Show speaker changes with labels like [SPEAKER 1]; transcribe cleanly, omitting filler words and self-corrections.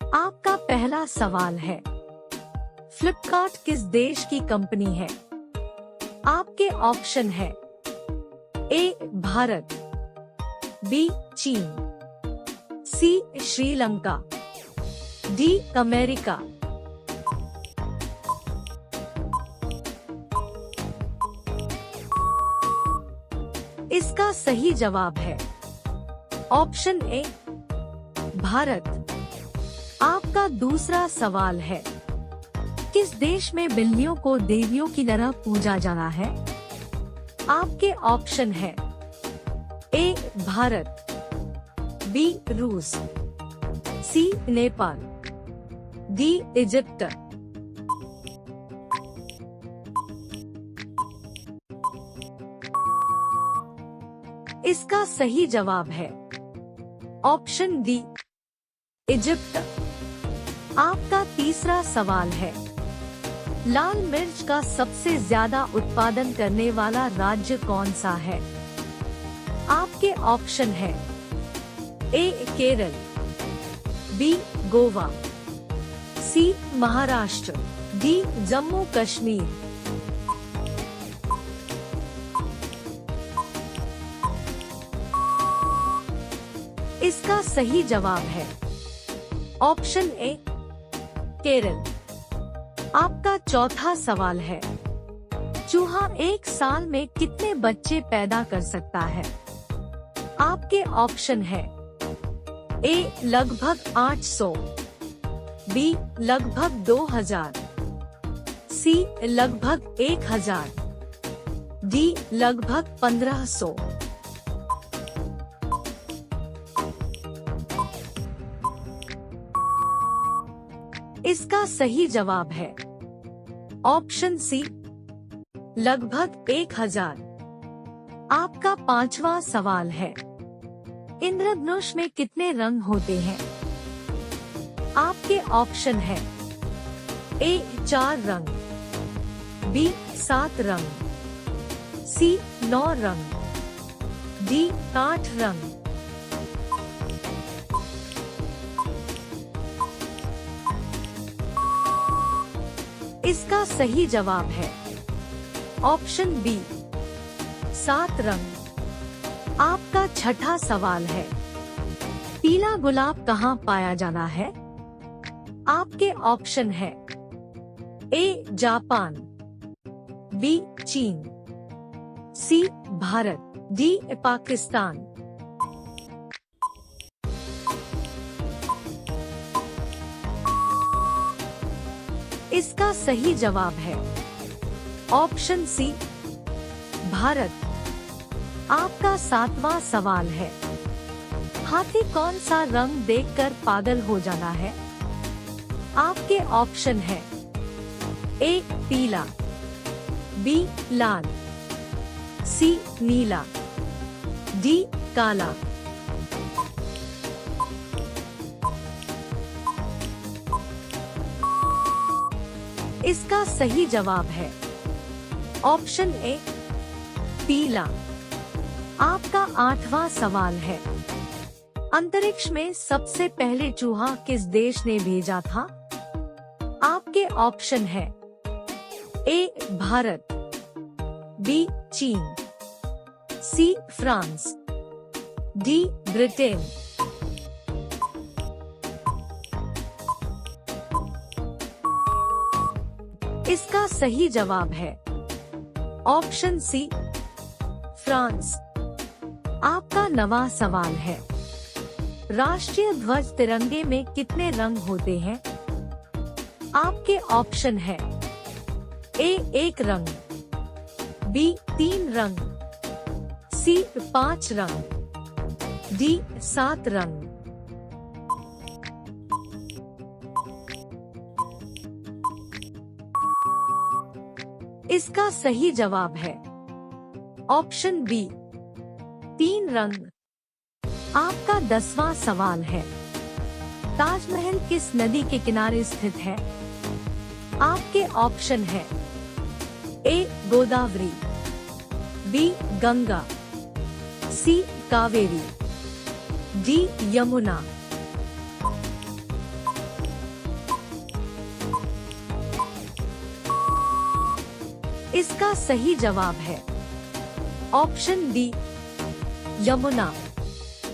[SPEAKER 1] आपका पहला सवाल है, फ्लिपकार्ट किस देश की कंपनी है? आपके ऑप्शन है ए भारत, बी चीन, सी श्रीलंका, डी अमेरिका। इसका सही जवाब है ऑप्शन ए भारत। आपका दूसरा सवाल है, किस देश में बिल्लियों को देवियों की तरह पूजा जाना है? आपके ऑप्शन है ए भारत, बी रूस, सी नेपाल, डी इजिप्ट। इसका सही जवाब है ऑप्शन डी इजिप्ट। आपका तीसरा सवाल है, लाल मिर्च का सबसे ज्यादा उत्पादन करने वाला राज्य कौन सा है? आपके ऑप्शन है ए केरल, बी गोवा, सी महाराष्ट्र, डी जम्मू कश्मीर। इसका सही जवाब है ऑप्शन ए केरल। आपका चौथा सवाल है, चूहा एक साल में कितने बच्चे पैदा कर सकता है? आपके ऑप्शन है ए लगभग 800, बी लगभग 2000, सी लगभग 1000, डी लगभग 1500। इसका सही जवाब है ऑप्शन सी लगभग 1000। आपका पांचवा सवाल है, इंद्रधनुष में कितने रंग होते हैं? आपके ऑप्शन है ए 4 रंग, बी 7 रंग, सी 9 रंग, डी 8 रंग। इसका सही जवाब है ऑप्शन बी 7 रंग। आपका छठा सवाल है, पीला गुलाब कहाँ पाया जाना है? आपके ऑप्शन है ए जापान, बी चीन, सी भारत, डी पाकिस्तान। इसका सही जवाब है ऑप्शन सी भारत। आपका सातवां सवाल है, हाथी कौन सा रंग देखकर पागल हो जाना है? आपके ऑप्शन है ए पीला, बी लाल, सी नीला, डी काला। इसका सही जवाब है ऑप्शन ए पीला। आपका आठवां सवाल है, अंतरिक्ष में सबसे पहले चूहा किस देश ने भेजा था? आपके ऑप्शन है ए भारत, बी चीन, सी फ्रांस, डी ब्रिटेन। इसका सही जवाब है ऑप्शन सी फ्रांस। आपका नवा सवाल है, राष्ट्रीय ध्वज तिरंगे में कितने रंग होते हैं? आपके ऑप्शन है ए 1 रंग, बी 3 रंग, सी 5 रंग, डी 7 रंग। इसका सही जवाब है ऑप्शन बी 3 रंग। आपका 10वां सवाल है, ताजमहल किस नदी के किनारे स्थित है? आपके ऑप्शन है ए गोदावरी, बी गंगा, सी कावेरी, डी यमुना। इसका सही जवाब है ऑप्शन डी, यमुना।